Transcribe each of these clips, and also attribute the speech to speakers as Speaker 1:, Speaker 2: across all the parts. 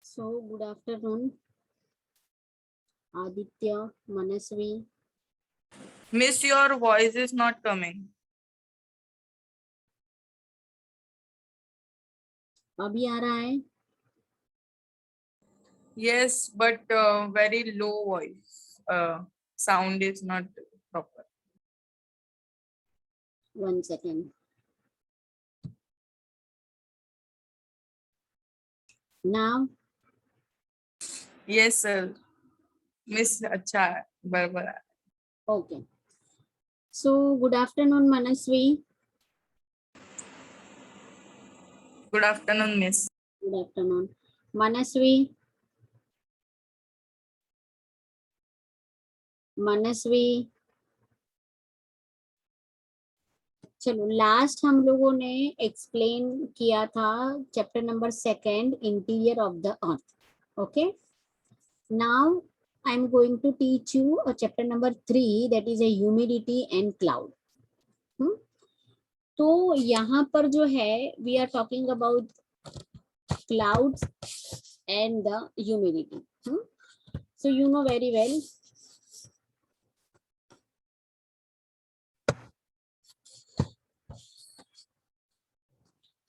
Speaker 1: So, good afternoon, Aditya, Manasvi.
Speaker 2: Miss, your voice is not coming.
Speaker 1: अभी आ रहा है?
Speaker 2: Yes, but very low voice. Sound is not proper.
Speaker 1: 1 second. Now,
Speaker 2: Yes, sir. Miss, अच्छा है, बराबर है.
Speaker 1: okay. So, good afternoon, Manasvi.
Speaker 2: Good afternoon, Miss.
Speaker 1: Good afternoon, Manasvi. Manasvi. चलो, last हम लोगों ने एक्सप्लेन किया था chapter number 2 interior of the earth. Okay, now I am going to teach you a chapter number 3, that is a humidity and cloud. तो यहाँ पर जो है we are talking about clouds and the humidity. So you know very well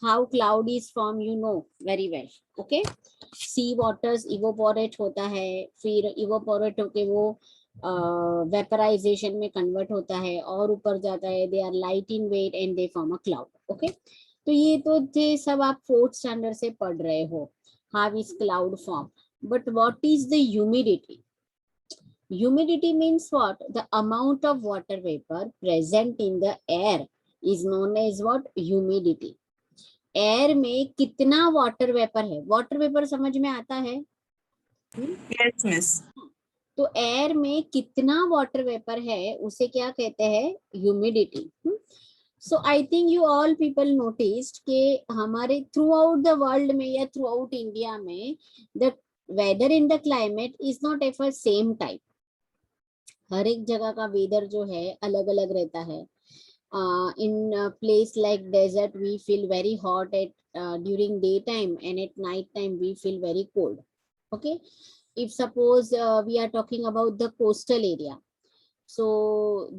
Speaker 1: how cloud is formed, you know very well. Okay, sea waters evaporate होता है, फिर evaporate होके वो वेपराइजेशन में कन्वर्ट होता है और ऊपर जाता है. They are light in weight and they form a cloud. Okay, तो ये तो थे सब आप 4th स्टैंडर्ड से पढ़ रहे हो. How is cloud form, but what is the humidity? Humidity means what? The amount of water vapor present in the air is known as what? Humidity. Air में कितना वाटर वेपर है? Water vapour समझ में आता है?
Speaker 2: Yes, Miss.
Speaker 1: तो air में कितना वाटर वेपर है उसे क्या कहते हैं? Humidity. So I think you all people noticed कि हमारे थ्रू आउट द वर्ल्ड में या थ्रू आउट इंडिया में the weather in the climate is not ever same type. हर एक जगह का वेदर जो है अलग अलग रहता है. In a place like desert we feel very hot at during daytime, and at night time we feel very cold. Okay, if suppose we are talking about the coastal area, so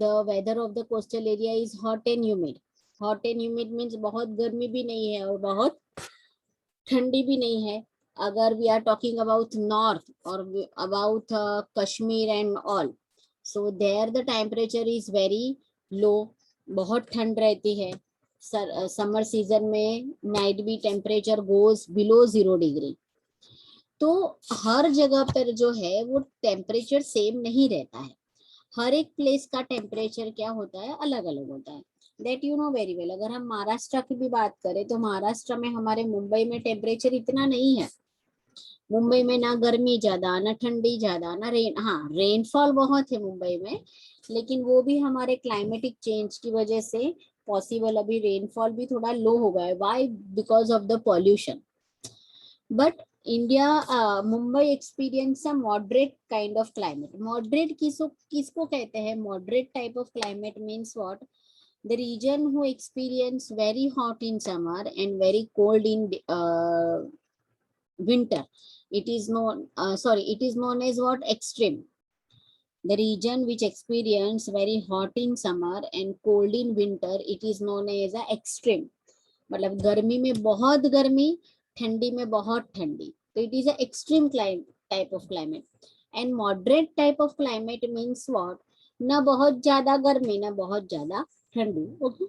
Speaker 1: the weather of the coastal area is hot and humid. Hot and humid means बहुत गर्मी भी नहीं है और बहुत ठंडी भी नहीं है. अगर we are talking about north or about Kashmir and all, so there the temperature is very low. बहुत ठंड रहती है. समर सीजन में नाइट भी टेम्परेचर गोज बिलो 0 डिग्री. तो हर जगह पर जो है वो टेम्परेचर सेम नहीं रहता है. हर एक प्लेस का टेम्परेचर क्या होता है? अलग अलग होता है. That you know very well. अगर हम महाराष्ट्र की भी बात करें तो महाराष्ट्र में हमारे मुंबई में टेम्परेचर इतना नहीं है. मुंबई में ना गर्मी ज्यादा ना ठंडी ज्यादा ना रेन. हाँ, रेनफॉल बहुत है मुंबई में, लेकिन वो भी हमारे क्लाइमेटिक चेंज की वजह से पॉसिबल. अभी रेनफॉल भी थोड़ा लो हो गया है. Why? Because of the pollution. But India, Mumbai experience a moderate kind of climate. Moderate किसको कहते हैं? Moderate type of climate means what? The region who experience very hot in summer and very cold in winter, it is known it is known as what? Extreme. The region which experience very hot in summer and cold in winter, it is known as a extreme. मतलब गर्मी में बहुत गर्मी, ठंडी में बहुत ठंडी. तो it is a extreme type of climate. And moderate type of climate means what? ना बहुत ज्यादा गर्मी ना बहुत ज्यादा ठंडी. ओके,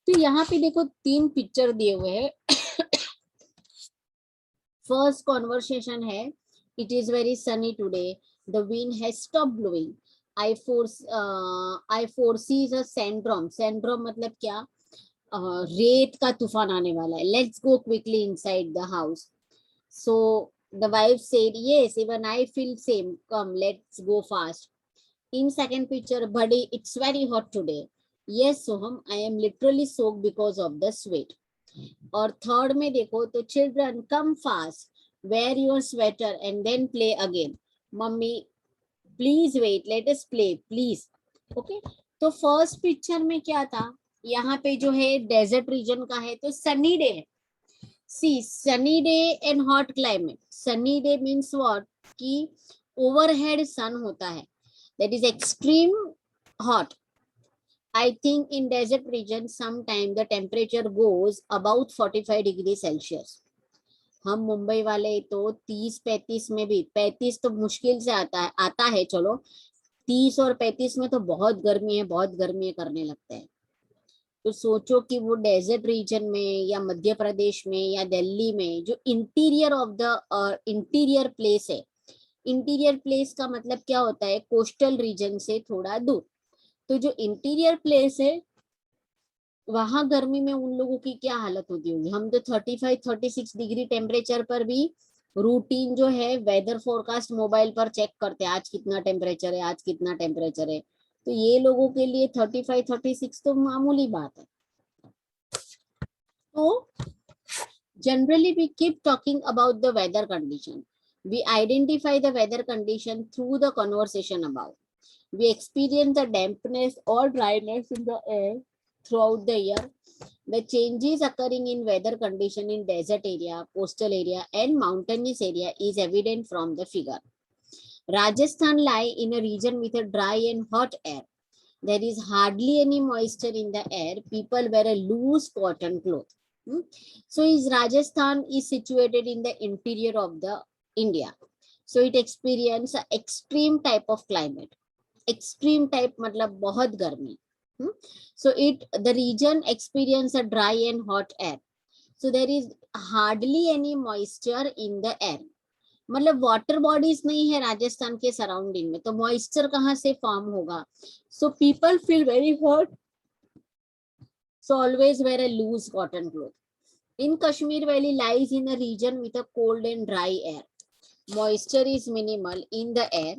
Speaker 1: तो यहाँ पे देखो 3 पिक्चर दिए हुए हैं. फर्स्ट कॉन्वर्सेशन है. It is very sunny today. The wind has stopped blowing. I foresees a sandstorm. Sandstorm मतलब क्या? रेत का तूफान आने वाला है. Let's go quickly inside the house. So the wife said yes, even I feel same, come let's go fast. In second picture, buddy, it's very hot today. Yes Soham, I am literally soaked because of the sweat. और third में देखो तो children come fast, wear your sweater and then play again. Mummy please wait, let us play please. Okay, तो first picture में क्या था? यहाँ पे जो है डेजर्ट रीजन का है तो सनी डे है. See, sunny day and hot climate. Sunny day means what? कि overhead sun होता है, that is extreme hot. I think in desert region sometime the temperature goes about 45 degree Celsius. हम मुंबई वाले तो 30-35 में भी, 35 तो मुश्किल से आता है चलो, 30 और 35 में तो बहुत गर्मी है, बहुत गर्मी है करने लगते हैं. तो सोचो कि वो डेजर्ट रीजन में या मध्य प्रदेश में या दिल्ली में जो interior of the interior place है. इंटीरियर प्लेस का मतलब क्या होता है? कोस्टल रीजन से थोड़ा दूर. तो जो इंटीरियर प्लेस है वहां गर्मी में उन लोगों की क्या हालत होती होगी. हम तो 35-36 डिग्री टेम्परेचर पर भी रूटीन जो है वेदर फोरकास्ट मोबाइल पर चेक करते हैं, आज कितना टेम्परेचर है, आज कितना टेम्परेचर है. तो ये लोगों के लिए 35-36 तो मामूली बात है. तो generally we keep talking about the weather condition. We identify the weather condition through the conversation above. We experience the dampness or dryness in the air throughout the year. The changes occurring in weather condition in desert area, coastal area and mountainous area is evident from the figure. Rajasthan lie in a region with a dry and hot air. There is hardly any moisture in the air. People wear a loose cotton cloth. So is Rajasthan is situated in the interior of the India. So it experience a extreme type of climate. Extreme type मतलब बहुत गर्मी. So the region experience a dry and hot air. So there is hardly any moisture in the air. मतलब water bodies नहीं है राजस्थान के surrounding में, तो moisture कहाँ से फॉर्म होगा. So people feel very hot, so always wear a loose cotton cloth. In Kashmir valley lies in a region with a cold and dry air. Moisture is minimal in the air.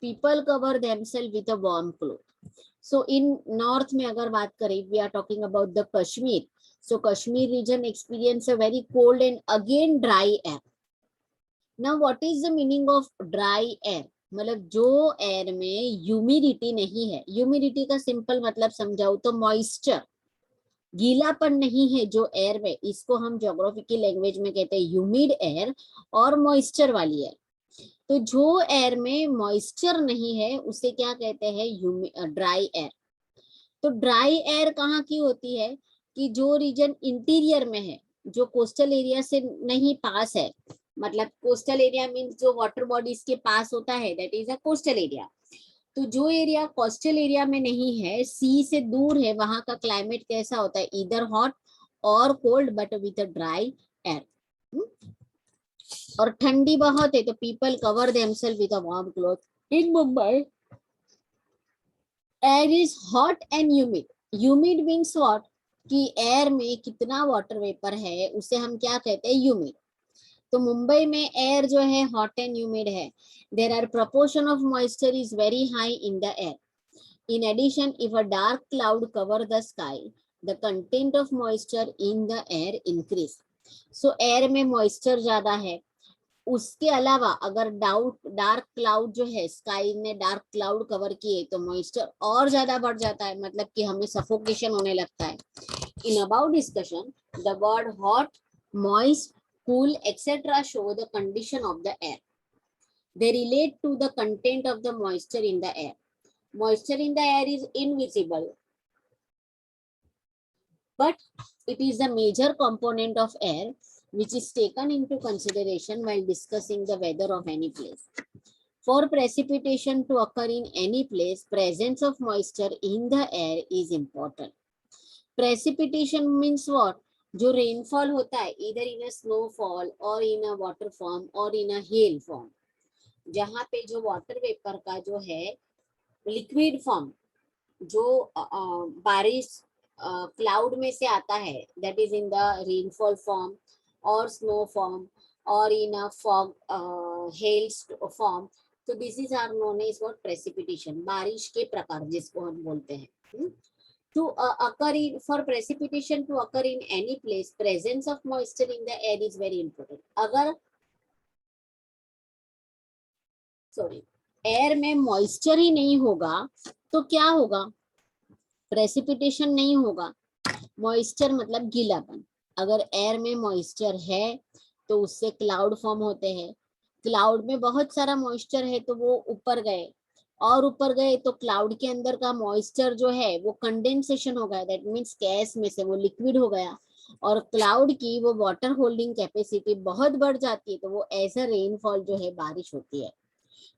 Speaker 1: People cover themselves with a warm cloth. So in north में अगर बात करें, we are talking about the Kashmir. So Kashmir region experience a very cold and again dry air. Now what is the meaning of dry air? मतलब जो air में humidity नहीं है. Humidity का सिंपल मतलब समझाऊं तो मॉइस्चर, गीलापन नहीं है जो एयर में, इसको हम ज्योग्राफी की लैंग्वेज में कहते हैं ह्यूमिड एयर और मॉइस्चर वाली एयर. तो जो एयर में मॉइस्चर नहीं है उसे क्या कहते हैं? Dry air. तो ड्राई एयर कहाँ की होती है? कि जो रीजन इंटीरियर में है, जो कोस्टल एरिया से नहीं पास है. मतलब कोस्टल एरिया मीन्स जो वाटर बॉडीज के पास होता है, that is a coastal area. तो जो एरिया कोस्टल एरिया में नहीं है, सी से दूर है, वहां का क्लाइमेट कैसा होता है? इधर हॉट और cold but with a dry air. और ठंडी बहुत है तो people cover themselves with a warm cloth. In Mumbai air is hot and humid. Humid means what? कि एयर में कितना वाटर वेपर है उसे हम क्या कहते हैं? ह्यूमिड. तो मुंबई में एयर जो है हॉट एंड ह्यूमिड है. There are proportion of moisture is very high in the air. In addition, if a dark cloud cover the sky, the content of moisture in the air increase. So air में moisture ज्यादा है. उसके अलावा अगर dark cloud जो है, sky ने dark cloud cover किए तो मॉइस्चर और ज्यादा बढ़ जाता है, मतलब कि हमें सफोकेशन होने लगता है. In about discussion the word hot, moist, cool, etc. show the condition of the air. They relate to the content of the moisture in the air. Moisture in the air is invisible, but it is a major component of air which is taken into consideration while discussing the weather of any place. For precipitation to occur in any place, presence of moisture in the air is important. Precipitation means what? जो rainfall होता है इधर इन अ snowfall और in a water form और in a hello form, जहाँ पे जो water vapour का जो है लिक्विड फॉर्म, जो बारिश क्लाउड में से आता है, that is in the rainfall form और स्नो फॉर्म और in a fog hail form. तो this is are known as what? Precipitation. बारिश के प्रकार जिसको हम बोलते हैं. To occur in, for precipitation to occur in any place, presence of moisture in the air is very important. अगर air में मॉइस्चर ही नहीं होगा तो क्या होगा? प्रेसिपिटेशन नहीं होगा. मॉइस्चर मतलब गीलापन. अगर एयर में मॉइस्चर है तो उससे क्लाउड फॉर्म होते हैं, क्लाउड में बहुत सारा मॉइस्चर है तो वो ऊपर गए, और ऊपर गए तो क्लाउड के अंदर का मॉइस्चर जो है वो कंडेंसेशन हो गया, दैट मीन्स गैस में से वो लिक्विड हो गया, और क्लाउड की वो वाटर होल्डिंग कैपेसिटी बहुत बढ़ जाती है, तो वो ऐसा रेनफॉल जो है बारिश होती है।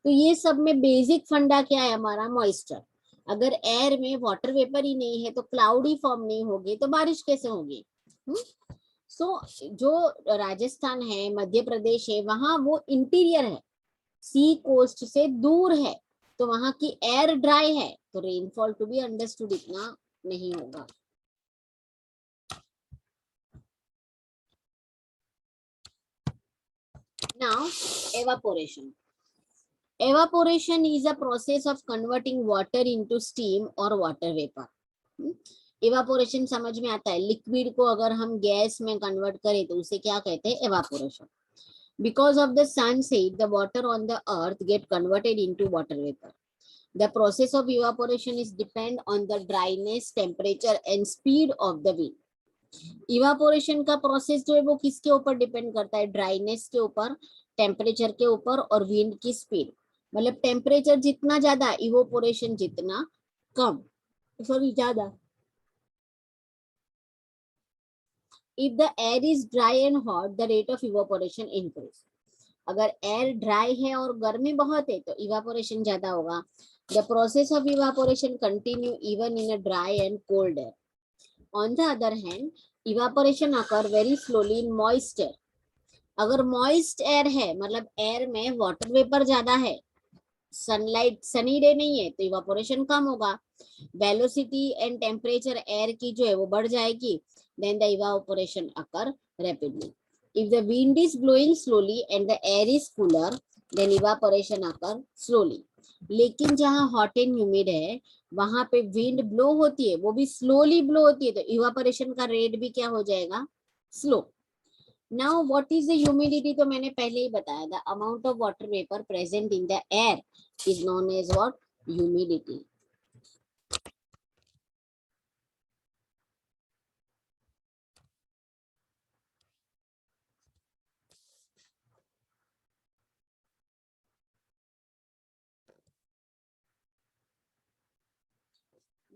Speaker 1: तो ये सब में बेसिक फंडा क्या है हमारा, मॉइस्चर। अगर एयर में वाटर वेपर ही नहीं है तो क्लाउड ही फॉर्म नहीं होगी तो बारिश कैसे होगी। सो जो राजस्थान है, मध्य प्रदेश है, वहां वो इंटीरियर है, सी कोस्ट से दूर है, तो वहां की एयर ड्राई है, तो रेनफॉल टू बी अंडरस्टूड इतना नहीं होगा। Now evaporation. Evaporation is a process of converting water into steam or water vapor. Evaporation समझ में आता है, लिक्विड को अगर हम गैस में कन्वर्ट करें तो उसे क्या कहते हैं, evaporation. Because of the sun's heat, the water on the earth get converted into water vapor. The process of evaporation is depend on the dryness, temperature and speed of the wind. Evaporation का process जो है वो किसके ऊपर depend करता है, dryness के ऊपर, टेम्परेचर के ऊपर और विंड की स्पीड। मतलब टेम्परेचर जितना ज्यादा, इवापोरेशन जितना कम, सॉरी ज्यादा। If the air is dry and hot, the rate of evaporation increase. अगर एयर ड्राई है और गर्मी बहुत है तो इवापोरेशन ज्यादा होगा। The process of evaporation continue even in a dry and cold air. On the other hand, evaporation occur very slowly in moist air. अगर मॉइस्ट एयर है, मतलब एयर में वाटर वेपर ज्यादा है, सनलाइट, सनी डे नहीं है, तो evaporation कम होगा। वेलोसिटी एंड टेम्परेचर एयर की जो है वो बढ़ जाएगी, then the evaporation occur rapidly. If the wind is blowing slowly and the air is cooler, then evaporation occur slowly. लेकिन जहां हॉट एंड ह्यूमिड है वहां पे विंड ब्लो होती है, वो भी स्लोली ब्लो होती है, तो इवापोरेशन का रेट भी क्या हो जाएगा, slow. Now what is the humidity, तो मैंने पहले ही बताया, the amount of water vapour present in the air is known as what, humidity.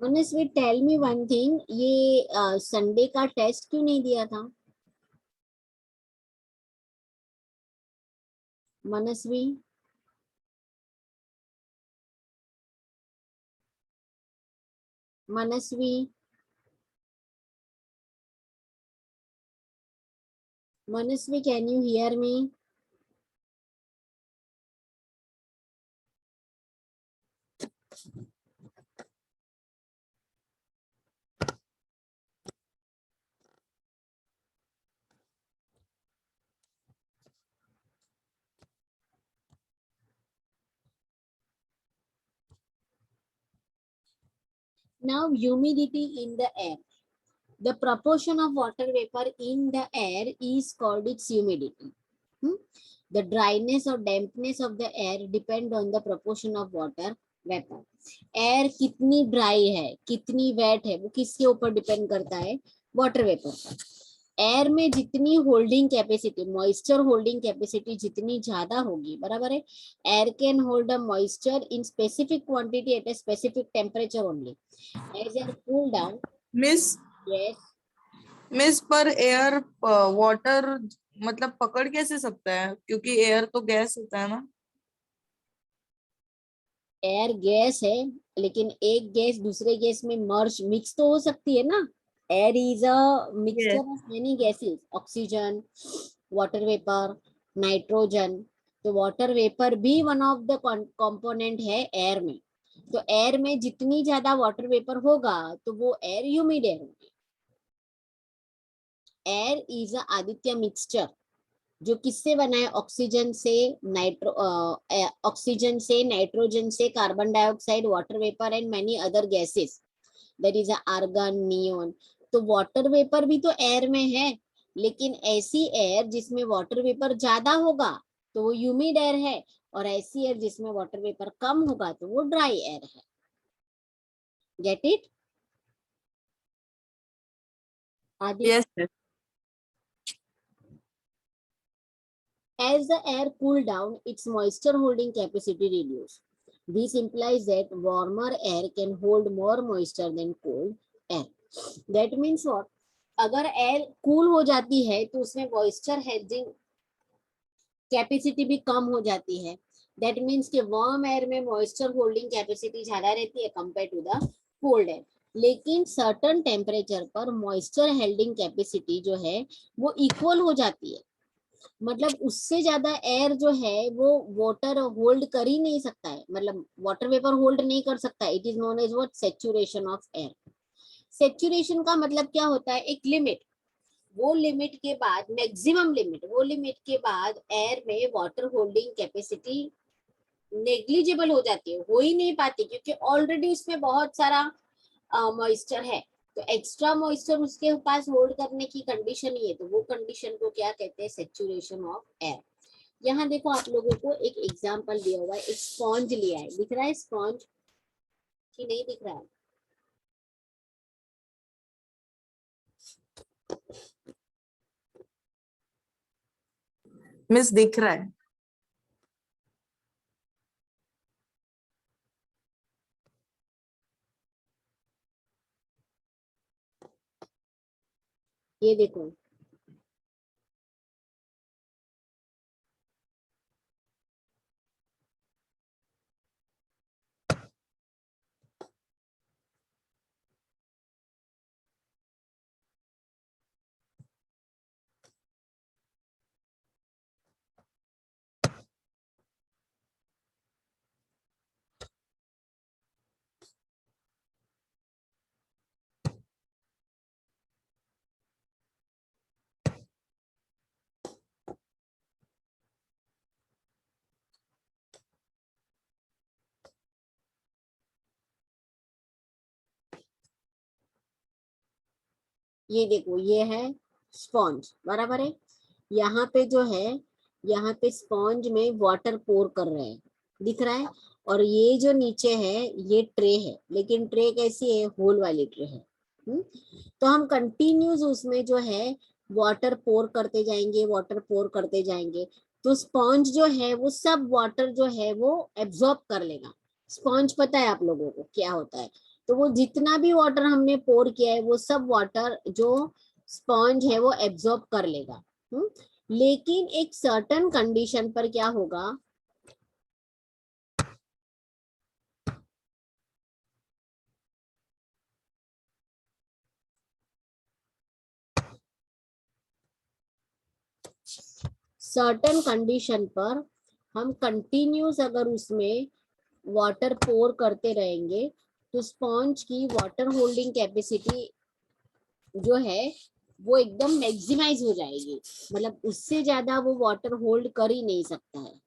Speaker 1: Manasvi, tell me one thing, ये संडे का टेस्ट क्यों नहीं दिया था Manasvi? Manasvi, Manasvi, can you hear me? Now humidity in the air, the proportion of water vapor in the air is called its humidity. The dryness or dampness of the air depend on the proportion of water vapor. Air कितनी dry है, कितनी wait है, वो किसके ऊपर depend करता है, water vapour पर। एयर में जितनी holding capacity, moisture holding capacity जितनी ज्यादा होगी, बराबर है, air can hold a moisture in specific quantity at a specific temperature only. As air cool down,
Speaker 2: miss
Speaker 1: yes,
Speaker 2: miss पर एयर वाटर मतलब पकड़ कैसे सकता है, क्योंकि एयर तो गैस होता है ना।
Speaker 1: एयर गैस है, लेकिन एक गैस दूसरे गैस में मर्ज, मिक्स तो हो सकती है ना। Air is a mixture
Speaker 2: Yes.
Speaker 1: Of many gases, oxygen, water vapour, nitrogen. तो वाटर वेपर भी वन ऑफ द कंपोनेंट है एयर में। तो एयर में जितनी ज्यादा वाटर वेपर होगा तो वो एयर ह्यूमिड एयर होगी। Air is a Aditya mixture, जो किससे बना है, ऑक्सीजन से, ऑक्सीजन से, नाइट्रोजन से, carbon dioxide, water vapour and many other gases, that is argon, neon. तो वाटर वेपर भी तो एयर में है, लेकिन ऐसी एयर जिसमें वाटर वेपर ज्यादा होगा तो वो ह्यूमिड एयर है, और ऐसी एयर जिसमें वाटर वेपर कम होगा तो वो ड्राई एयर है। गेट इट आदि?
Speaker 2: Yes, yes.
Speaker 1: as the air cool down, its moisture holding capacity reduce. This implies that warmer air can hold more moisture than cold air. That means what? अगर air cool हो जाती है तो उसमें moisture hedging capacity भी कम हो जाती है. दैट मीन्स कि वार्म एयर में मॉइस्चर होल्डिंग कैपेसिटी ज्यादा रहती है compare to the cold air. लेकिन सर्टन टेम्परेचर पर मॉइस्चर होल्डिंग कैपेसिटी जो है वो इक्वल हो जाती है. मतलब उससे ज्यादा एयर जो है वो वाटर होल्ड कर ही नहीं सकता है, मतलब वाटर वेपर होल्ड नहीं कर सकता. It is known as what? Saturation of air. Saturation का मतलब क्या होता है? एक लिमिट, वो लिमिट के बाद मैक्सिमम लिमिट, वो लिमिट के बाद एयर में वाटर होल्डिंग कैपेसिटी नेग्लिजिबल हो जाती है, हो ही नहीं पाती, क्योंकि ऑलरेडी उसमें बहुत सारा मॉइस्चर है. तो एक्स्ट्रा मॉइस्चर उसके पास होल्ड करने की कंडीशन ही है, तो वो कंडीशन को क्या कहते हैं? Saturation of air. यहाँ देखो आप लोगों को एक एग्जांपल दिया हुआ है, एक स्पॉन्ज लिया है. दिख रहा है स्पॉन्ज कि नहीं दिख रहा है?
Speaker 2: मिस दिख रहा है.
Speaker 1: ये देखो, ये देखो, ये है स्पॉन्ज, बराबर है. यहाँ पे जो है, यहाँ पे स्पॉन्ज में वाटर पोर कर रहे हैं, दिख रहा है. और ये जो नीचे है ये ट्रे है, लेकिन ट्रे कैसी है? होल वाली ट्रे है. तो हम कंटिन्यूस उसमें जो है वाटर पोर करते जाएंगे, वाटर पोर करते जाएंगे. तो स्पॉन्ज जो है वो सब वाटर जो है वो एब्जॉर्ब कर लेगा. स्पॉन्ज पता है आप लोगों को क्या होता है? तो वो जितना भी वाटर हमने पोर किया है वो सब वाटर जो स्पॉन्ज है वो एब्जॉर्ब कर लेगा. लेकिन एक सर्टेन कंडीशन पर क्या होगा? सर्टेन कंडीशन पर हम कंटिन्यूस अगर उसमें वाटर पोर करते रहेंगे तो स्पॉन्ज की वाटर होल्डिंग कैपेसिटी जो है वो एकदम मैक्सिमाइज हो जाएगी. मतलब उससे ज्यादा वो वाटर होल्ड कर ही नहीं सकता है.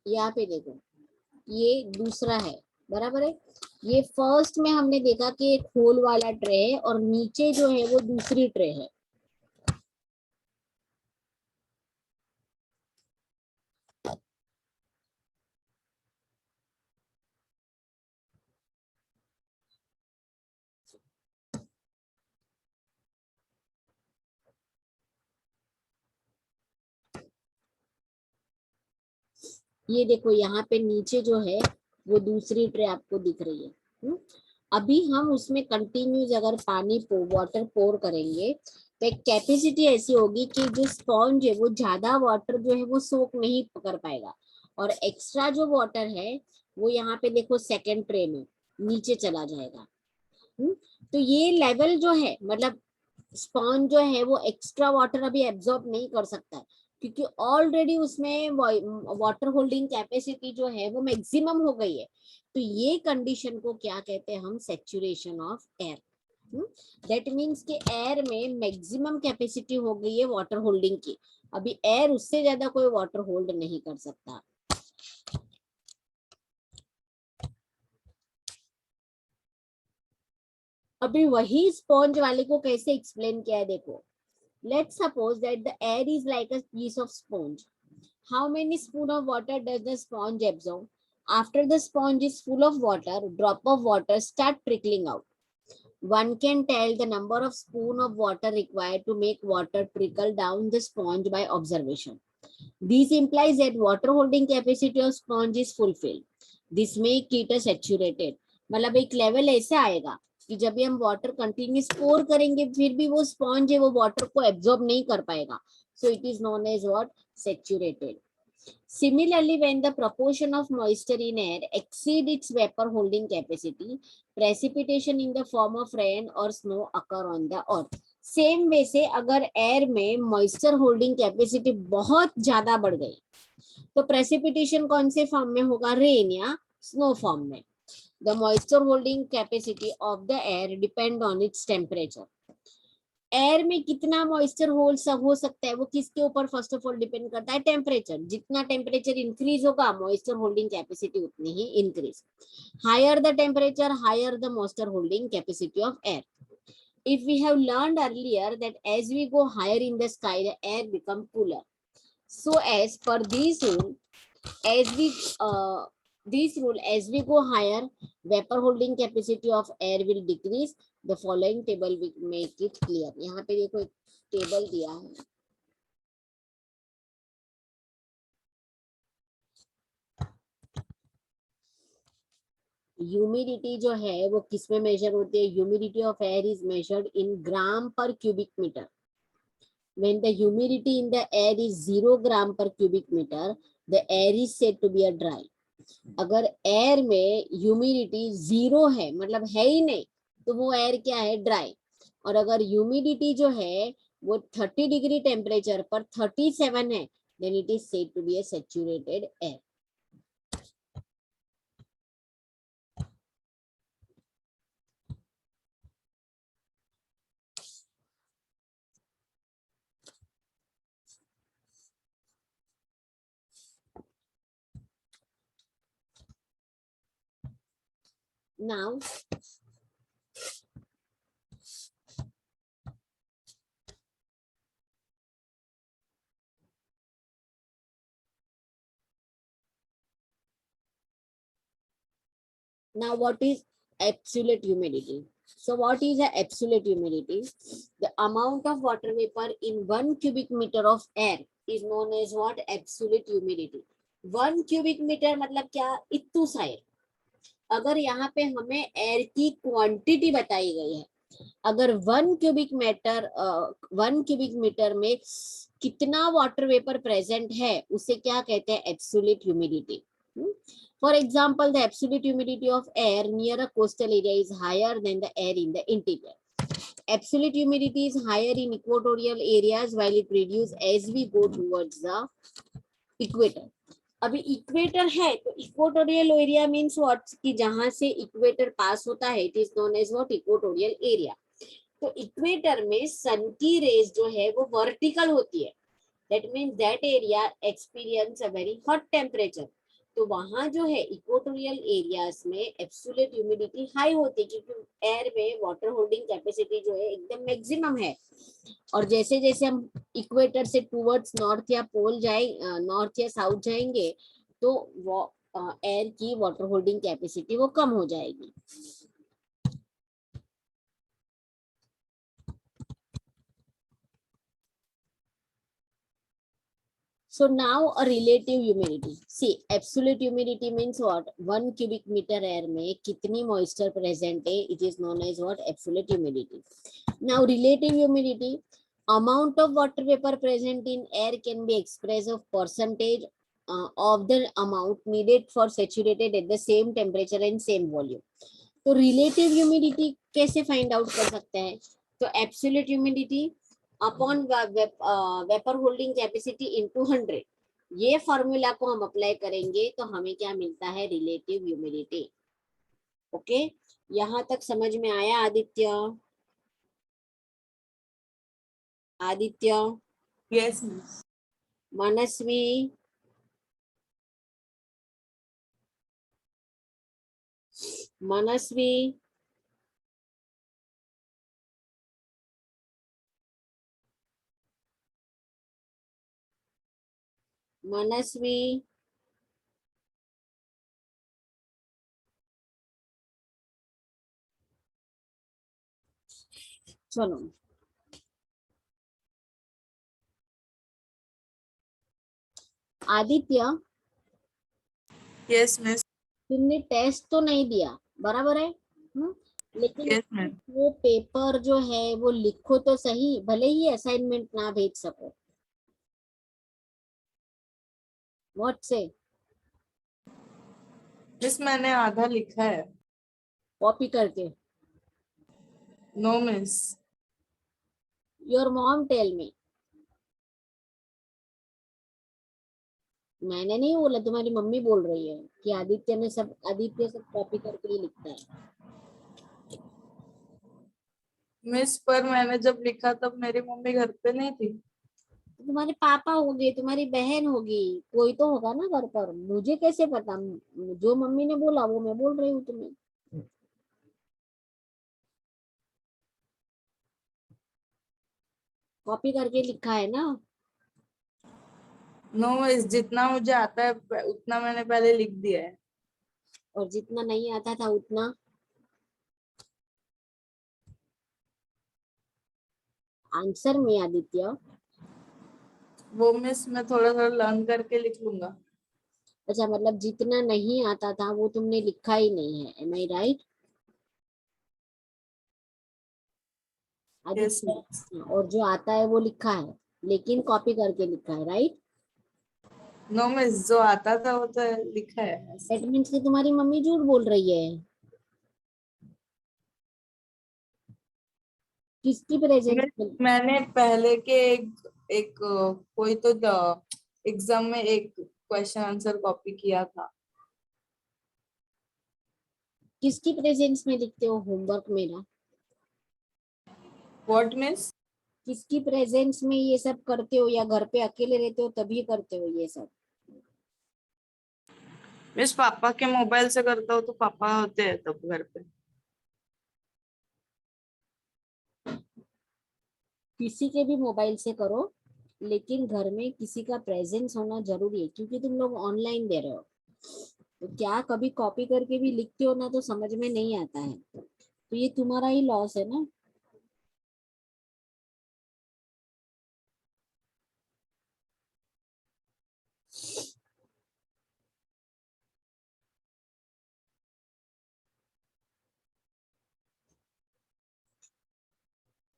Speaker 1: यहाँ पे देखो, ये दूसरा है, बराबर है. ये फर्स्ट में हमने देखा कि एक होल वाला ट्रे है और नीचे जो है वो दूसरी ट्रे है. ये देखो यहाँ पे नीचे जो है वो दूसरी ट्रे आपको दिख रही है. अभी हम उसमें कंटिन्यूस अगर पानी वाटर पोर करेंगे तो एक कैपेसिटी ऐसी होगी कि जो स्पॉन्ज है वो ज्यादा वाटर जो है वो सोक नहीं कर पाएगा. और एक्स्ट्रा जो वाटर है वो यहाँ पे देखो सेकेंड ट्रे में, नीचे चला जाएगा। तो ये लेवल जो है, मतलब स्पॉन्ज जो है वो एक्स्ट्रा वाटर अभी एब्जॉर्ब नहीं कर सकता है, क्योंकि ऑलरेडी उसमें वाटर होल्डिंग कैपेसिटी जो है वो मैक्सिमम हो गई है। तो ये कंडीशन को क्या कहते हैं हम, saturation of air. That means कि एयर में मैक्सिमम कैपेसिटी हो गई है वाटर होल्डिंग की, अभी एयर उससे ज्यादा कोई वाटर होल्ड नहीं कर सकता। अभी वही स्पॉन्ज वाले को कैसे एक्सप्लेन किया है देखो। Let's suppose that the air is like a piece of sponge. How many spoon of water does the sponge absorb? After the sponge is full of water, drop of water start trickling out. One can tell the number of spoon of water required to make water trickle down the sponge by observation. This implies that water holding capacity of sponge is fulfilled. This make it a saturated. मतलब एक level ऐसा आएगा कि जब भी हम water continuous पोर करेंगे फिर भी वो स्पॉन्ज है वो वाटर को एब्जॉर्ब नहीं कर पाएगा, so it is known as what, saturated. Similarly, when the proportion of moisture in air exceed its vapor holding capacity, precipitation in the form of rain or snow occur on the earth. Same way से अगर air में moisture holding capacity बहुत ज्यादा बढ़ गई तो precipitation कौन से फॉर्म में होगा, रेन या स्नो फॉर्म में. The moisture holding capacity of the air depend on its temperature. Air में कितना मॉइस्चर होल्ड हो सकता है वो किसके ऊपर फर्स्ट ऑफ ऑल डिपेंड करता है, टेम्परेचर. जितना टेम्परेचर इंक्रीज होगा मॉइस्चर होल्डिंग कैपेसिटी उतनी ही increase. Higher the temperature higher the moisture holding capacity of air. If we have learned earlier that as we go higher in the sky the air become cooler, so as per this rule, as we go higher vapor holding capacity of air will decrease. The following table will make it clear. यहाँ पे देखो एक table दिया है. Humidity जो है वो किस में मेजर होती है, humidity of air is measured in gram per cubic metre. When the humidity in the air is 0 gram per cubic meter, the air is said to be a dry. अगर air में humidity 0 है मतलब है ही नहीं तो वो air क्या है, ड्राई. और अगर ह्यूमिडिटी जो है वो 30 डिग्री टेम्परेचर पर 37 है then it is said to be a saturated air. Now what is absolute humidity? So what is the absolute humidity? The amount of water vapor in 1 cubic meter of air is known as what, absolute humidity. 1 cubic meter मतलब क्या, इतू सा है. अगर यहाँ पे हमें air की quantity बताई गई है, अगर 1 क्यूबिक मीटर में कितना वाटर वेपर प्रेजेंट है उसे क्या कहते हैं, absolute humidity. For example, the absolute humidity of air near a coastal area is higher than the air in the interior. Absolute humidity is higher in equatorial areas while it reduces as we go towards the equator. अभी equator है तो equatorial area means what, कि जहां से equator पास होता है it is known as what, equatorial area. तो इक्वेटर में सन की रेज जो है वो वर्टिकल होती है. That means that area experience a very hot temperature. तो वहां जो है इक्वेटोरियल एरियाज में एब्सोल्यूट ह्यूमिडिटी हाई होती है क्योंकि एयर में वाटर होल्डिंग कैपेसिटी जो है एकदम मैक्सिमम है. और जैसे जैसे हम इक्वेटर से टूवर्ड्स नॉर्थ या पोल नॉर्थ या साउथ जाएंगे तो वो एयर की वाटर होल्डिंग कैपेसिटी वो कम हो जाएगी. So now a relative humidity. See, absolute humidity means what? 1 cubic meter air में कितनी moisture present है? It is known as what? Absolute humidity. Now relative humidity, amount of water vapor present in air can be expressed of percentage of the amount needed for saturated at the same temperature and same volume. तो relative humidity कैसे find out कर सकते हैं? तो absolute humidity upon vapour holding capacity into 100, ये formula को हम apply करेंगे तो हमें क्या मिलता है? Relative humidity. ओके, यहां तक समझ में आया आदित्य? Aditya,
Speaker 2: yes miss.
Speaker 1: मनस्वी, मनस्वी, मनस्वी, चलो आदित्य,
Speaker 2: यस मिस।
Speaker 1: तुमने टेस्ट तो नहीं दिया, बराबर है? लेकिन
Speaker 2: यस मिस।
Speaker 1: वो पेपर जो है वो लिखो तो सही, भले ही असाइनमेंट ना भेज सको। व्हाट से?
Speaker 2: मिस मैंने आधा लिखा है।
Speaker 1: कॉपी करके?
Speaker 2: No miss.
Speaker 1: Your mom tell me. मैंने नहीं बोला, तुम्हारी मम्मी बोल रही है कि आदित्य सब कॉपी करके ही लिखता है।
Speaker 2: मिस पर मैंने जब लिखा तब मेरी मम्मी घर पे नहीं थी।
Speaker 1: तो तुम्हारे पापा होंगे, तुम्हारी बहन होगी, कोई तो होगा ना घर पर, मुझे कैसे पता? जो मम्मी ने बोला वो मैं बोल रही हूँ तुम्हें। कॉपी करके लिखा है ना?
Speaker 2: नो मिस, जितना मुझे आता है उतना मैंने पहले लिख दिया है।
Speaker 1: और जितना नहीं आता था उतना? आंसर में आदित्य।
Speaker 2: वो मिस मैं थोड़ा थोड़ा लर्न करके लिख लूंगा।
Speaker 1: अच्छा, मतलब जितना नहीं आता था वो तुमने लिखा ही नहीं है, एम आई राइट
Speaker 2: यस
Speaker 1: आदित्य?
Speaker 2: मिस।
Speaker 1: हाँ, और जो आता है वो लिखा है, लेकिन कॉपी करके लिखा है, राइट?
Speaker 2: नो मिस, जो आता था वो तो लिखा है ऐसे।
Speaker 1: दैट मीन्स कि तुम्हारी मम्मी झूठ बोल रही है। किसकी प्रेजेंस
Speaker 2: मिस
Speaker 1: में?
Speaker 2: मैंने पहले के एक कोई तो एग्जाम में एक क्वेश्चन आंसर कॉपी किया था।
Speaker 1: किसकी प्रेजेंस में लिखते हो होमवर्क मेरा?
Speaker 2: What miss?
Speaker 1: किसकी प्रेजेंस में ये सब करते हो, या घर पे अकेले रहते हो तभी करते हो ये सब?
Speaker 2: मिस पापा के मोबाइल से करता हूँ तो पापा होते हैं तब घर पे।
Speaker 1: किसी के भी मोबाइल से करो, लेकिन घर में किसी का प्रेजेंस होना जरूरी है, क्योंकि तुम लोग ऑनलाइन दे रहे हो। तो क्या कभी कॉपी करके भी लिखते हो ना तो समझ में नहीं आता है, तो ये तुम्हारा ही लॉस है ना।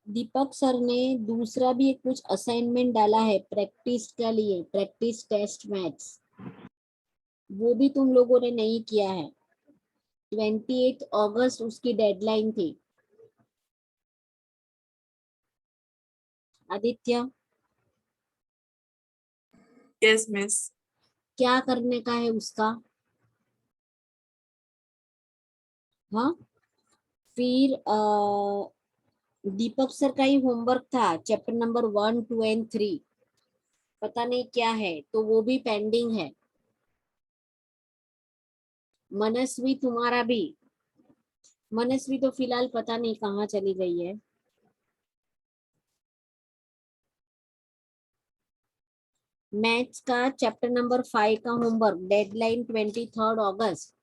Speaker 1: दीपक सर ने दूसरा भी एक कुछ असाइनमेंट डाला है प्रैक्टिस के लिए, प्रैक्टिस टेस्ट मैथ्स, वो भी तुम लोगों ने नहीं किया है। 28 अगस्त उसकी डेडलाइन थी। Aditya,
Speaker 2: yes miss.
Speaker 1: क्या करने का है उसका? हाँ, फिर दीपक सर का ही होमवर्क था, चैप्टर नंबर 1, 2 एंड 3, पता नहीं क्या है, तो वो भी पेंडिंग है। मनस्वी तुम्हारा भी। मनस्वी तो फिलहाल पता नहीं कहाँ चली गई है। मैथ्स का चैप्टर नंबर 5 का होमवर्क, डेडलाइन 23 अगस्त।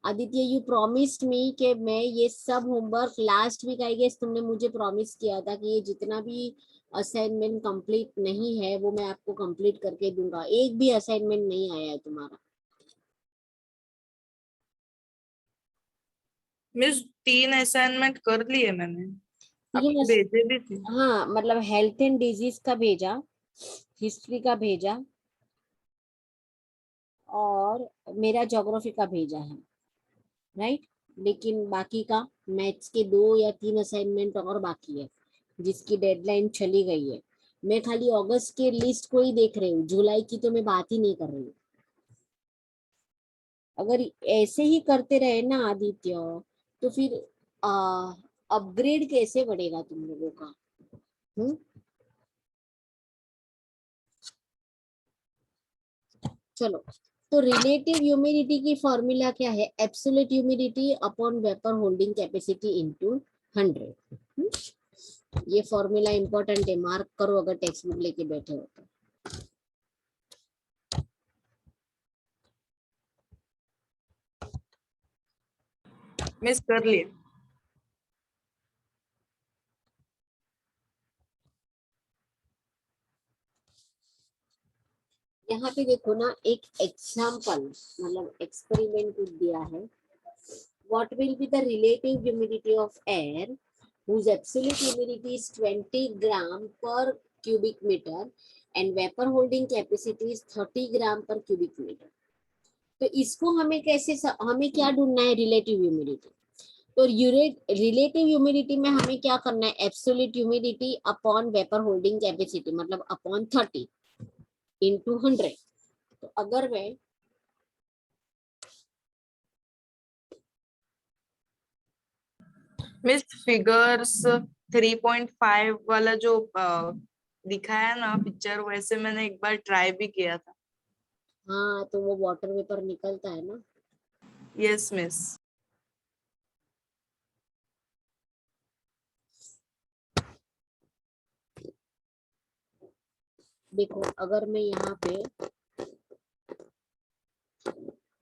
Speaker 1: आदित्य, यू प्रॉमिस्ड मी कि मैं ये सब homework last week, I guess तुमने मुझे प्रॉमिस किया था कि ये जितना भी असाइनमेंट कंप्लीट नहीं है वो मैं आपको कंप्लीट करके दूंगा। एक भी असाइनमेंट नहीं आया है तुम्हारा।
Speaker 2: मिस 3 असाइनमेंट कर लिए मैंने।
Speaker 1: तीन
Speaker 2: आपको
Speaker 1: अस...
Speaker 2: भेजे भी थे।
Speaker 1: हाँ, मतलब हेल्थ एंड डिजीज का भेजा, हिस्ट्री का भेजा, और मेरा ज्योग्राफी का भेजा है, राइट? लेकिन बाकी का मैथ्स के 2 या 3 असाइनमेंट और बाकी है जिसकी डेडलाइन चली गई है। मैं खाली अगस्त के लिस्ट को ही देख रही हूँ, जुलाई की तो मैं बात ही नहीं कर रही हूँ। अगर ऐसे ही करते रहे ना आदित्य, तो फिर अपग्रेड कैसे बढ़ेगा तुम लोगों का? हम्म। चलो, तो रिलेटिव ह्यूमिडिटी की फॉर्मूला क्या है? Absolute humidity upon vapour holding capacity into 100। ये फॉर्मूला इंपॉर्टेंट है, मार्क करो अगर टेक्स्ट बुक लेके बैठे हो तो।
Speaker 2: मिस कर लिए।
Speaker 1: यहाँ पे देखो ना, एक एग्जाम्पल मतलब एक्सपेरिमेंट दिया है। What will be the relative humidity of air whose absolute humidity is 20 gram per cubic meter and vapor holding capacity is 30 gram per cubic meter? तो इसको हमें कैसे हमें क्या ढूंढना है? Relative humidity. तो रिलेटिव ह्यूमिडिटी में हमें क्या करना है? Absolute humidity upon vapour holding capacity मतलब अपॉन 30 इंटू 100। तो अगर मैं
Speaker 2: मिस फिगर्स 3.5 वाला जो दिखाया ना पिक्चर, वैसे मैंने एक बार ट्राई भी किया था।
Speaker 1: हाँ, तो वो वाटर वेपर निकलता है ना।
Speaker 2: Yes miss.
Speaker 1: देखो, अगर मैं यहाँ पे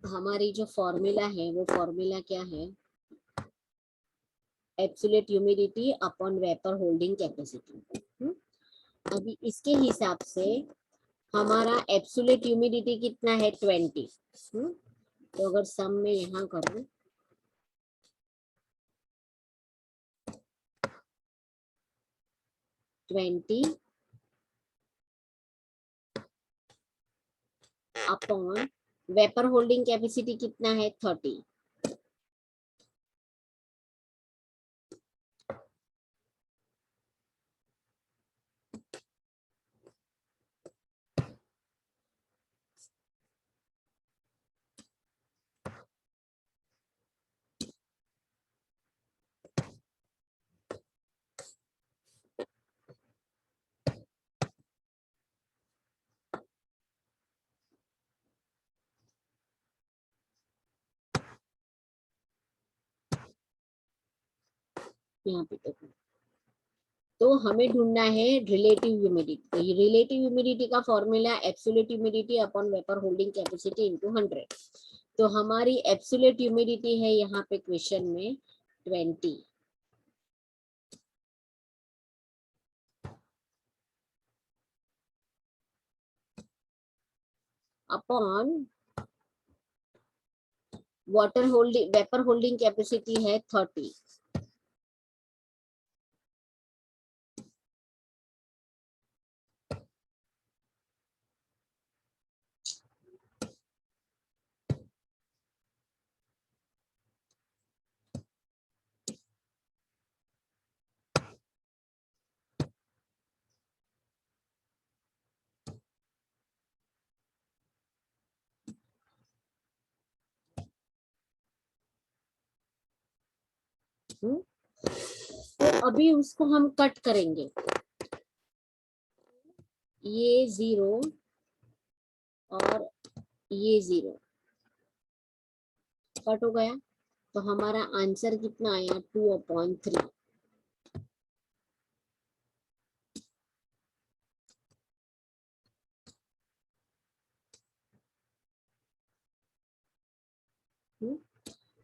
Speaker 1: हमारी जो फॉर्मूला है वो फॉर्मूला क्या है? Absolute humidity upon vapour holding capacity. अभी इसके हिसाब से हमारा एब्सोल्यूट ह्यूमिडिटी कितना है? 20। तो अगर सम में यहाँ करूँ 20 अपॉन वेपर होल्डिंग कैपेसिटी कितना है? 30। यहाँ पे देखो, तो हमें ढूंढना है रिलेटिव ह्यूमिडिटी। तो ये रिलेटिव ह्यूमिडिटी का formula absolute humidity upon vapour holding capacity into 100। तो हमारी एब्सोल्यूट ह्यूमिडिटी है यहाँ पे क्वेश्चन में 20 upon water holding vapour holding capacity है 30। तो अभी उसको हम कट करेंगे। ये 0 और ये 0 कट हो गया, तो हमारा आंसर कितना आया? 2/3।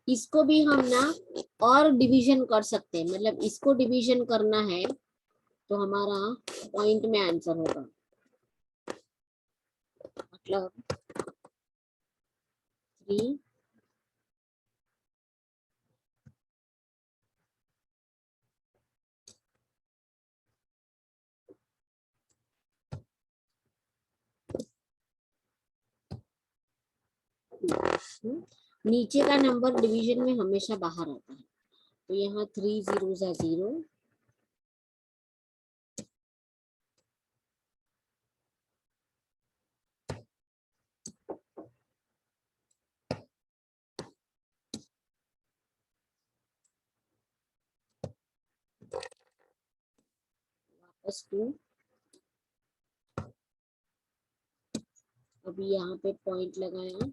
Speaker 1: इसको भी हम ना और डिवीजन कर सकते हैं, मतलब इसको डिवीजन करना है तो हमारा पॉइंट में आंसर होगा। मतलब 3 2। नीचे का नंबर डिवीजन में हमेशा बाहर आता है, तो यहाँ 3 zeros are 0, वापस 2, अभी यहाँ पे पॉइंट लगाया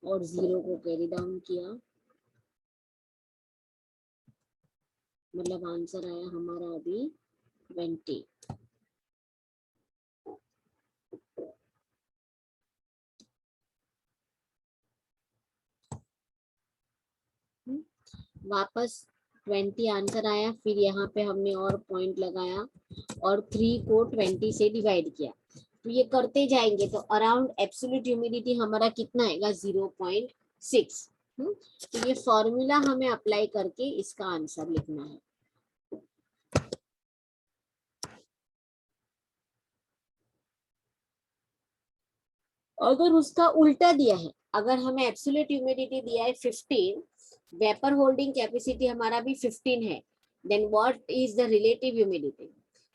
Speaker 1: और 0 को कैरी डाउन किया, मतलब आंसर आया हमारा अभी 20। वापस 20 आंसर आया, फिर यहाँ पे हमने और पॉइंट लगाया और 3 को 20 से डिवाइड किया, तो ये करते जाएंगे तो अराउंड एब्सोल्यूट ह्यूमिडिटी हमारा कितना आएगा 0.6। तो ये फॉर्मूला हमें अप्लाई करके इसका आंसर लिखना है। अगर उसका उल्टा दिया है, अगर हमें एब्सोल्यूट ह्यूमिडिटी दिया है 15, वेपर होल्डिंग कैपेसिटी हमारा भी 15 है, then what is the relative humidity?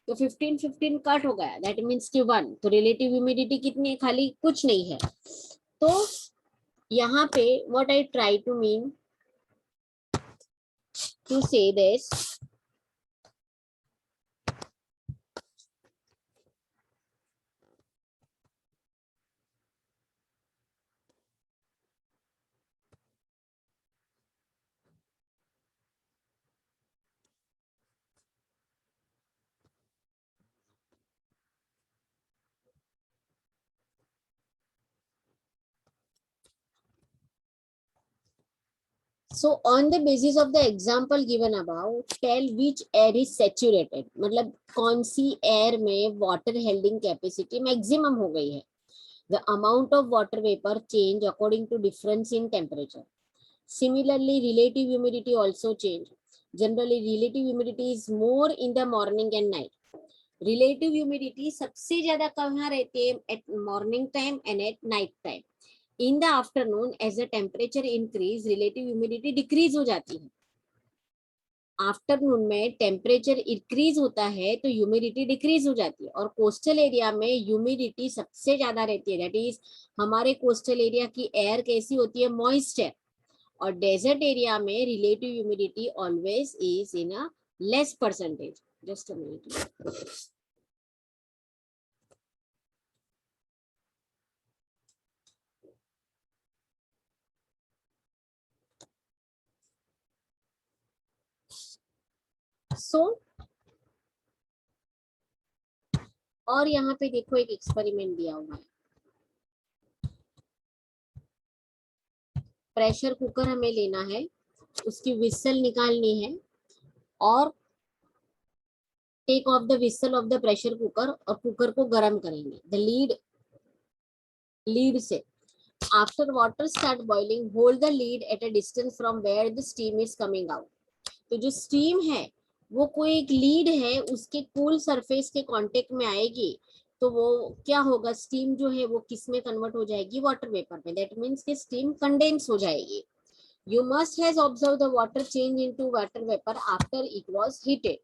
Speaker 1: तो 15 कट हो गया, दैट मीन्स कि 1, तो रिलेटिव ह्यूमिडिटी कितनी है? खाली कुछ नहीं है। तो यहाँ पे what I try to mean to say this, so on the basis of the example given above, tell which air is saturated, मतलब कौन सी एयर में वाटर हेल्डिंग कैपेसिटी मैक्सिमम हो गई है। The amount of water vapor change according to difference in temperature. Similarly, relative humidity also change. Generally, relative humidity is more in the morning and night. Relative humidity सबसे ज्यादा कहाँ रहती है? At morning time and at night time. In the afternoon, as the temperature increase, relative humidity decrease हो जाती है। Afternoon में temperature increase होता है तो ह्यूमिडिटी डिक्रीज हो जाती है, और कोस्टल एरिया में ह्यूमिडिटी सबसे ज्यादा रहती है। दैट इज हमारे कोस्टल एरिया की एयर कैसी होती है? मॉइस्ट है। और डेजर्ट एरिया में relative humidity always is in a less percentage. Just a minute. So और यहाँ पे देखो एक एक्सपेरिमेंट दिया हुआ है। प्रेशर कुकर हमें लेना है, उसकी विसल निकालनी है और take off the whistle of the pressure cooker, और कुकर को गर्म करेंगे द लीड से। After water start boiling, hold the lid at a distance from where the steam is coming out. तो जो स्टीम है वो कोई एक लीड है, उसके कूल सरफेस के कांटेक्ट में आएगी, तो वो क्या होगा? स्टीम जो है वो किस में कन्वर्ट हो जाएगी? वाटर वेपर में। दैट मीन्स कि स्टीम कंडेंस हो जाएगी। You must have observed the water change into water vapor after it was heated.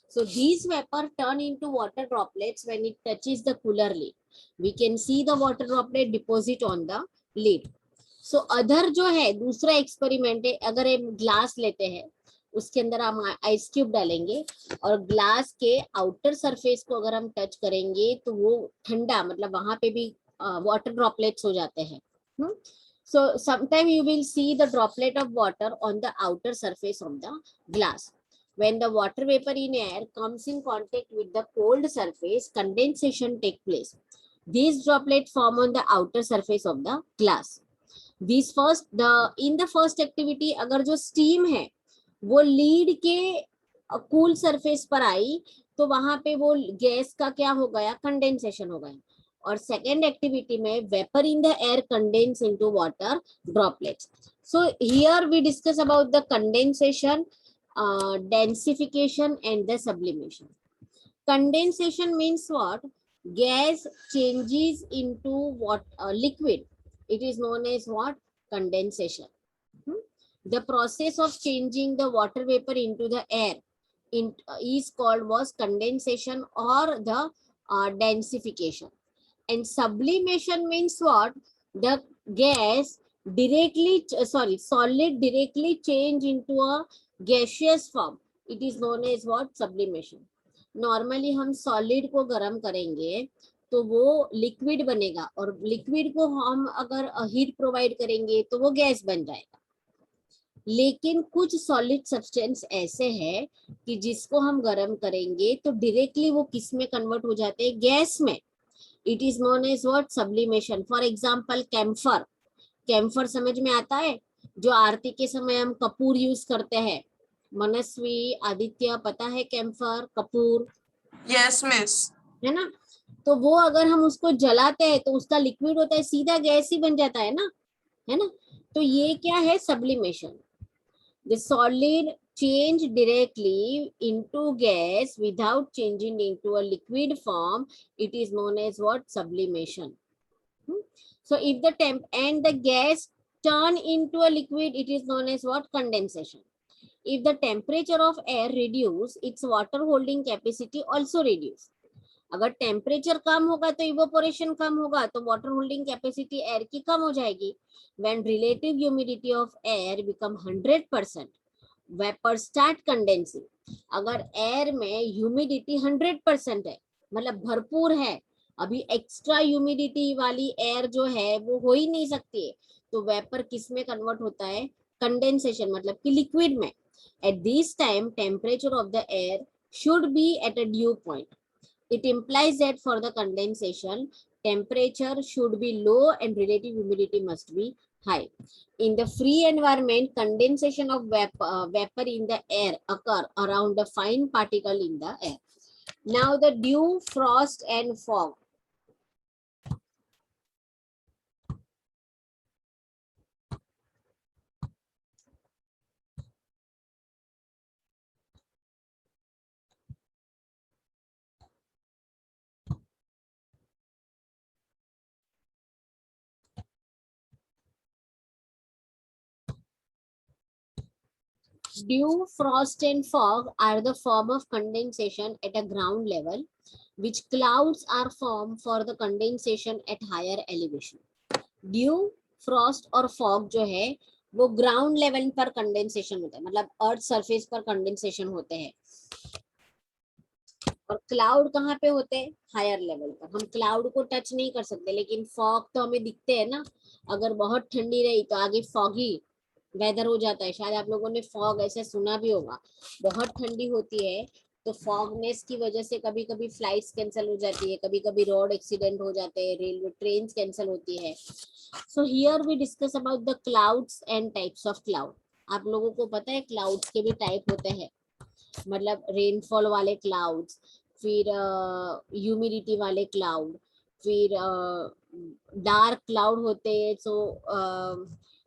Speaker 1: So these vapor turn into water droplets when it touches the cooler lid. We can see the water droplet deposit on the lid. So other जो है दूसरा experiment है, अगर हम glass लेते हैं, उसके अंदर हम आइस क्यूब डालेंगे और ग्लास के आउटर सरफेस को अगर हम टच करेंगे तो वो ठंडा, मतलब वहां पे भी वाटर ड्रॉपलेट्स हो जाते हैं। So sometime you will see the droplet of water on the outer surface of the glass. When the water vapor in air comes in contact with the cold surface, condensation takes place. These droplets form on the outer surface of the glass. These in the first activity, अगर जो steam है वो lead के cool surface पर आई, तो वहां पे वो गैस का क्या हो गया? कंडेंसेशन हो गया। और सेकेंड एक्टिविटी में vapour in the air condense into water droplets. So here we discuss about the condensation, densification and the sublimation. Condensation means what? Gas changes into what? Liquid. It is known as what? Condensation. The process of changing the water vapor into the air is called was condensation or the densification. And sublimation means what? The gas directly, solid directly change into a gaseous form. It is known as what? Sublimation. Normally हम solid को गर्म करेंगे तो वो liquid बनेगा, और liquid को हम अगर हीट प्रोवाइड करेंगे तो वो गैस बन जाएगा. लेकिन कुछ सॉलिड सब्सटेंस ऐसे हैं कि जिसको हम गर्म करेंगे तो डायरेक्टली वो किस में कन्वर्ट हो जाते हैं? गैस में. It is known as what? Sublimation. For example camphor. Camphor समझ में आता है? जो आरती के समय हम कपूर यूज करते हैं. मनस्वी, आदित्य, पता है कैम्फर, कपूर?
Speaker 2: Yes miss.
Speaker 1: है ना? तो वो अगर हम उसको जलाते हैं तो उसका लिक्विड होता है, सीधा गैस ही बन जाता है ना, है ना? तो ये क्या है? Sublimation. The solid change directly into gas without changing into a liquid form. It is known as what? Sublimation. So if the temp and the gas turn into a liquid, it is known as what? Condensation. If the temperature of air reduce, its water holding capacity also reduce. अगर temperature कम होगा तो evaporation कम होगा, तो water holding capacity air की कम हो जाएगी. When relative humidity of air become 100%, vapor start condensing. अगर air में ह्यूमिडिटी 100% है, मतलब भरपूर है, अभी एक्स्ट्रा ह्यूमिडिटी वाली एयर जो है वो हो ही नहीं सकती है, तो वेपर किस में कन्वर्ट होता है? कंडेंसेशन, मतलब कि लिक्विड में. At this time temperature of the air should be at a due point. It implies that for the condensation, temperature should be low and relative humidity must be high. In the free environment, condensation of vapor in the air occur around the fine particle in the air. Now the dew, frost and fog. Dew, frost and fog are the form of condensation at a ground level, which clouds are formed for the condensation at higher elevation. Dew, frost और fog जो है वो ground level पर condensation होता है, मतलब earth surface पर condensation होते हैं. और क्लाउड कहाँ पे होते हैं? हायर लेवल पर. हम क्लाउड को टच नहीं कर सकते, लेकिन फॉग तो हमें दिखते हैं ना. अगर बहुत ठंडी रही तो आगे फॉगी वेदर हो जाता है. शायद आप लोगों ने फॉग ऐसे सुना भी होगा. बहुत ठंडी होती है तो फॉगनेस की वजह से कभी कभी फ्लाइट्स कैंसिल हो जाती है, कभी कभी रोड एक्सीडेंट हो जाते हैं, रेलवे ट्रेन कैंसिल होती है. So here we discuss about the clouds and types of cloud. आप लोगों को पता है क्लाउड्स के भी टाइप होते हैं, मतलब रेनफॉल वाले क्लाउड्स, फिर ह्यूमिडिटी वाले क्लाउड, फिर डार्क क्लाउड होते हैं. सो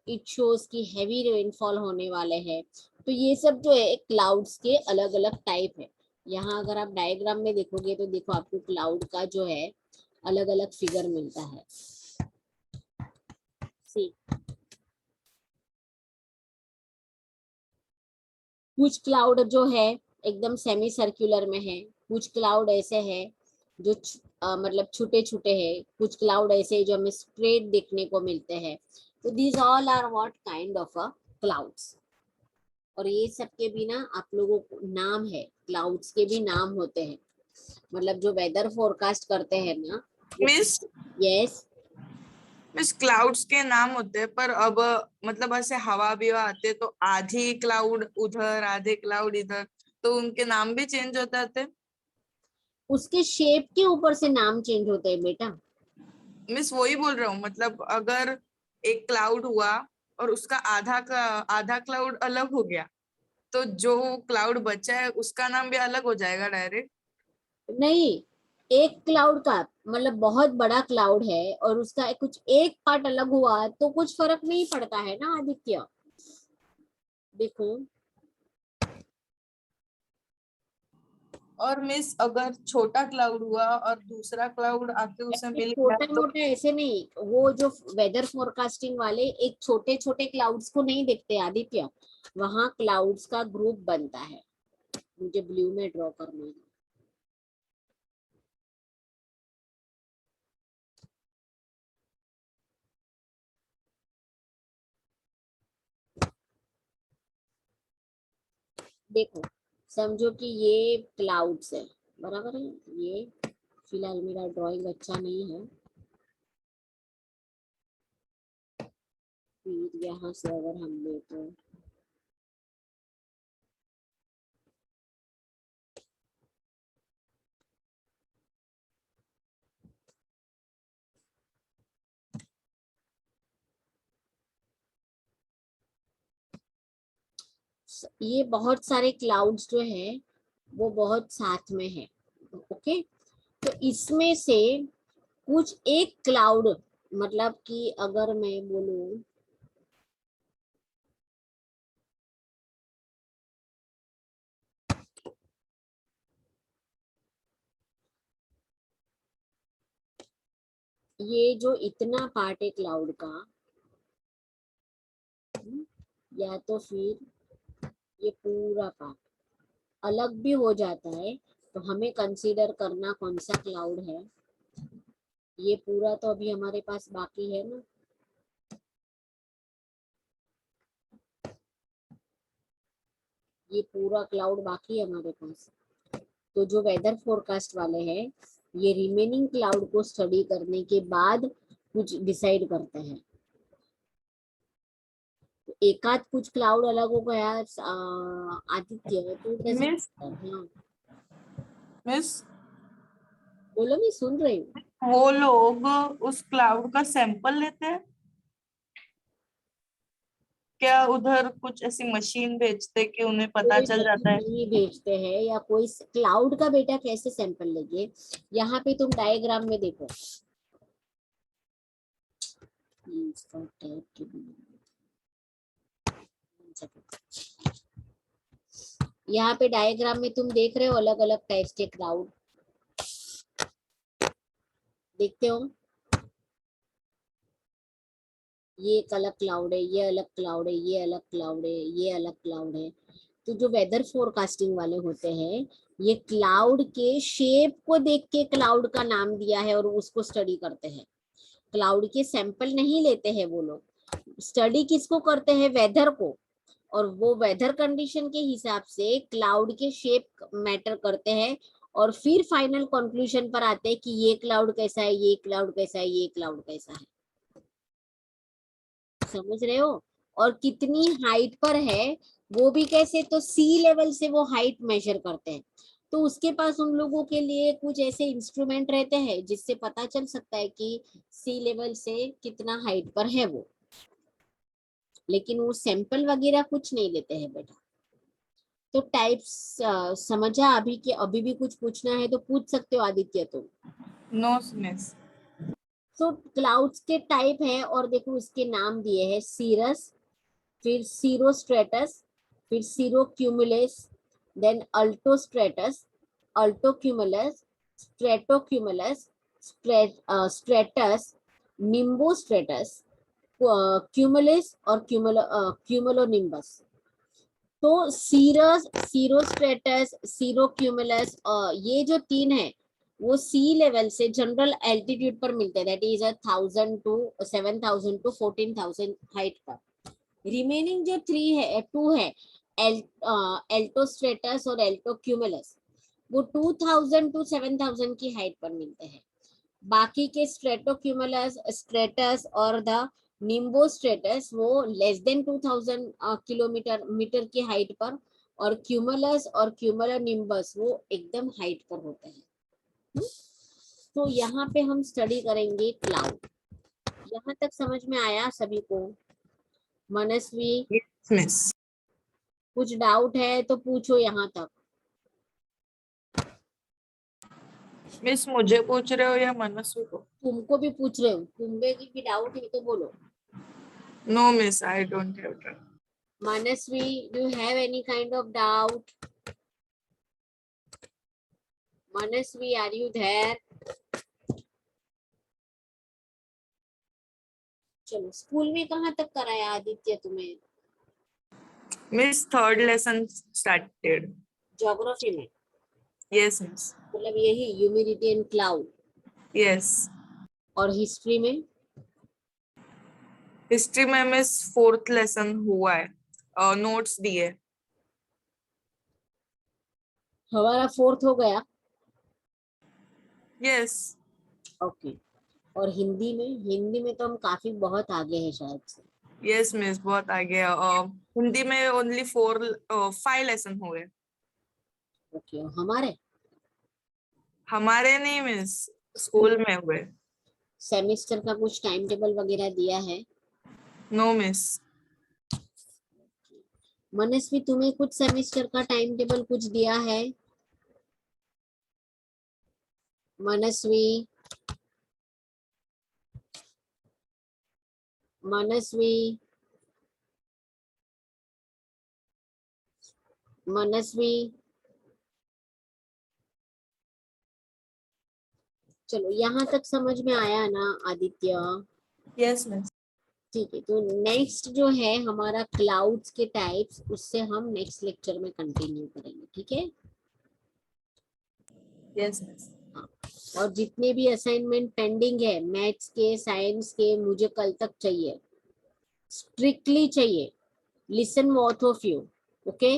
Speaker 1: इट शोज कि हैवी रेनफॉल होने वाले हैं. तो ये सब जो है क्लाउड्स के अलग अलग टाइप है. यहाँ अगर आप डायग्राम में देखोगे तो देखो आपको क्लाउड का जो है अलग अलग फिगर मिलता है. सी कुछ क्लाउड जो है एकदम सेमी सर्कुलर में है, कुछ क्लाउड ऐसे है जो मतलब छोटे छोटे हैं, कुछ क्लाउड ऐसे है जो हमें स्ट्रेट देखने को मिलते हैं. तो these all are what kind of a clouds. और ये सब के भी ना आप लोगों को नाम है, क्लाउड्स के भी नाम होते हैं, मतलब जो वेदर फोरकास्ट करते हैं ना.
Speaker 2: मिस
Speaker 1: यस
Speaker 2: मिस क्लाउड्स के नाम होते हैं, पर अब मतलब ऐसे हवा भी आते तो आधी क्लाउड उधर आधे क्लाउड इधर, तो उनके नाम भी चेंज हो जाते हैं.
Speaker 1: उसके शेप के ऊपर से नाम चेंज होते हैं बेटा.
Speaker 2: मिस वही बोल रहा हूँ, मतलब अगर एक क्लाउड हुआ और उसका आधा क्लाउड अलग हो गया, तो जो क्लाउड बचा है उसका नाम भी अलग हो जाएगा डायरेक्ट.
Speaker 1: नहीं, एक क्लाउड का मतलब बहुत बड़ा क्लाउड है और उसका कुछ एक पार्ट अलग हुआ तो कुछ फर्क नहीं पड़ता है ना आदित्य. देखो
Speaker 2: और मिस अगर छोटा क्लाउड हुआ और दूसरा क्लाउड आके उसे मिल गया
Speaker 1: छोटा
Speaker 2: तो
Speaker 1: मोटा ऐसे नहीं, वो जो वेदर फोरकास्टिंग वाले एक छोटे छोटे क्लाउड्स को नहीं देखते आदित्य, वहां क्लाउड्स का ग्रुप बनता है। मुझे ब्लू में ड्रॉ करना है। देखो, समझो कि ये क्लाउड्स है, बराबर है। ये फिलहाल मेरा ड्राइंग अच्छा नहीं है, फिर यहाँ से अगर हम ले तो ये बहुत सारे क्लाउड्स जो है वो बहुत साथ में है। ओके, तो इसमें से कुछ एक क्लाउड, मतलब कि अगर मैं बोलूं ये जो इतना पार्ट है क्लाउड का, या तो फिर ये पूरा पार्ट अलग भी हो जाता है, तो हमें कंसीडर करना कौन सा क्लाउड है। ये पूरा तो अभी हमारे पास बाकी है ना, ये पूरा क्लाउड बाकी है हमारे पास। तो जो वेदर फोरकास्ट वाले हैं, ये रिमेनिंग क्लाउड को स्टडी करने के बाद कुछ डिसाइड करते हैं। तो एकाध कुछ क्लाउड अलग हो गया आदित्य, तो कैसे?
Speaker 2: मिस
Speaker 1: हाँ
Speaker 2: मिस
Speaker 1: बोलो, मैं सुन रही हूँ।
Speaker 2: वो लोग उस क्लाउड का सैंपल लेते हैं क्या? उधर कुछ ऐसी मशीन भेजते कि उन्हें पता
Speaker 1: कोई
Speaker 2: चल
Speaker 1: मशीन
Speaker 2: जाता है?
Speaker 1: नहीं भेजते हैं, या कोई क्लाउड का बेटा कैसे सैंपल लेंगे? यहाँ पे तुम डायग्राम में देखो, इसका टैग के बिना- यहाँ पे डायग्राम में तुम देख रहे हो अलग अलग टाइप्स के क्लाउड, देखते हो? ये एक अलग क्लाउड है, ये अलग क्लाउड है, ये अलग क्लाउड है, ये अलग क्लाउड है। तो जो वेदर फोरकास्टिंग वाले होते हैं, ये क्लाउड के शेप को देख के क्लाउड का नाम दिया है और उसको स्टडी करते हैं। क्लाउड के सैंपल नहीं लेते हैं वो लोग, स्टडी किसको करते हैं? वेदर को। और वो वेदर कंडीशन के हिसाब से क्लाउड के शेप मैटर करते हैं, और फिर फाइनल कंक्लूजन पर आते हैं कि ये क्लाउड कैसा है, ये क्लाउड कैसा है, ये क्लाउड कैसा है। समझ रहे हो? और कितनी हाइट पर है वो भी कैसे? तो सी लेवल से वो हाइट मेजर करते हैं। तो उसके पास उन लोगों के लिए कुछ ऐसे इंस्ट्रूमेंट रहते हैं जिससे पता चल सकता है कि सी लेवल से कितना हाइट पर है वो, लेकिन वो सैंपल वगैरह कुछ नहीं लेते हैं बेटा। तो टाइप्स समझा? अभी के अभी भी कुछ पूछना है तो पूछ सकते हो आदित्य तुम।
Speaker 2: No miss.
Speaker 1: तो क्लाउड्स के टाइप है, और देखो इसके नाम दिए हैं, सीरस, फिर सीरोस्ट्रेटस, फिर cirrocumulus, then altostratus, altocumulus, stratocumulus, stratus, nimbostratus, cumulus और क्यूमुलोनिम्बस। तो सीरस, सीरोस्ट्रेटस, सीरोक्यूमुलस, ये जो तीन है वो सी लेवल से जनरल एल्टीट्यूड पर मिलते हैं, that is 1000 to 7000 to 14000 height पर। रिमेनिंग जो थ्री है, टू है, एल्टोस्ट्रेटस और एल्टोक्यूमुलस, वो 2000 टू 7000 की हाइट पर मिलते हैं। बाकी के स्ट्रेटोक्यूमुलस, स्ट्रेटस और द निम्बोस्ट्रेटस वो लेस देन 2000 किलोमीटर मीटर की हाइट पर, और क्यूमुलस और क्यूमुलोनिम्बस वो एकदम हाइट पर होते हैं। तो यहाँ पे हम स्टडी करेंगे क्लाउड। यहाँ तक समझ में आया सभी को? मनस्वी,
Speaker 2: मिस
Speaker 1: कुछ डाउट है तो पूछो यहाँ तक।
Speaker 2: मिस मुझे पूछ रहे हो या मनस्वी को?
Speaker 1: तुमको भी पूछ रहे हो, तुम्हें भी डाउट है तो बोलो।
Speaker 2: No miss, I don't have doubt.
Speaker 1: Manasvi, do you have any kind of doubt? Manasvi, are you there? चलो, स्कूल में कहाँ तक कराया आदित्य तुम्हें?
Speaker 2: Miss third lesson started.
Speaker 1: Geography में?
Speaker 2: Yes miss.
Speaker 1: मतलब यही ह्यूमिडिटी एंड क्लाउड.
Speaker 2: यस.
Speaker 1: और हिस्ट्री में?
Speaker 2: हिस्ट्री में मिस फोर्थ लेसन हुआ है, नोट्स दिए.
Speaker 1: हमारा फोर्थ हो गया.
Speaker 2: यस.
Speaker 1: ओके. और हिंदी में? हिंदी में तो हम काफी बहुत आगे हैं शायद से.
Speaker 2: यस मिस, बहुत आगे. हिंदी में ओनली 5 लेसन हुए.
Speaker 1: ओके. हमारे
Speaker 2: हमारे नहीं मिस, स्कूल में हुए.
Speaker 1: सेमेस्टर का कुछ टाइम टेबल वगैरह दिया है?
Speaker 2: No miss.
Speaker 1: मनस्वी, तुम्हें कुछ सेमेस्टर का टाइम टेबल कुछ दिया है? मनस्वी, मनस्वी, मनस्वी. चलो, यहाँ तक समझ में आया ना आदित्य?
Speaker 2: Yes miss.
Speaker 1: ठीक है. तो नेक्स्ट जो है हमारा क्लाउड्स के टाइप्स, उससे हम नेक्स्ट लेक्चर में कंटिन्यू करेंगे. ठीक है?
Speaker 2: Yes miss.
Speaker 1: हाँ. और जितने भी असाइनमेंट पेंडिंग है, मैथ्स के, साइंस के, मुझे कल तक चाहिए, स्ट्रिक्टली चाहिए. Listen both of you. Okay?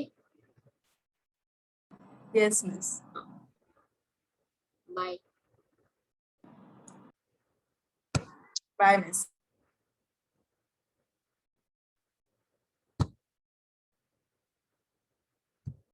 Speaker 2: Yes miss.
Speaker 1: Bye.
Speaker 2: Bye miss.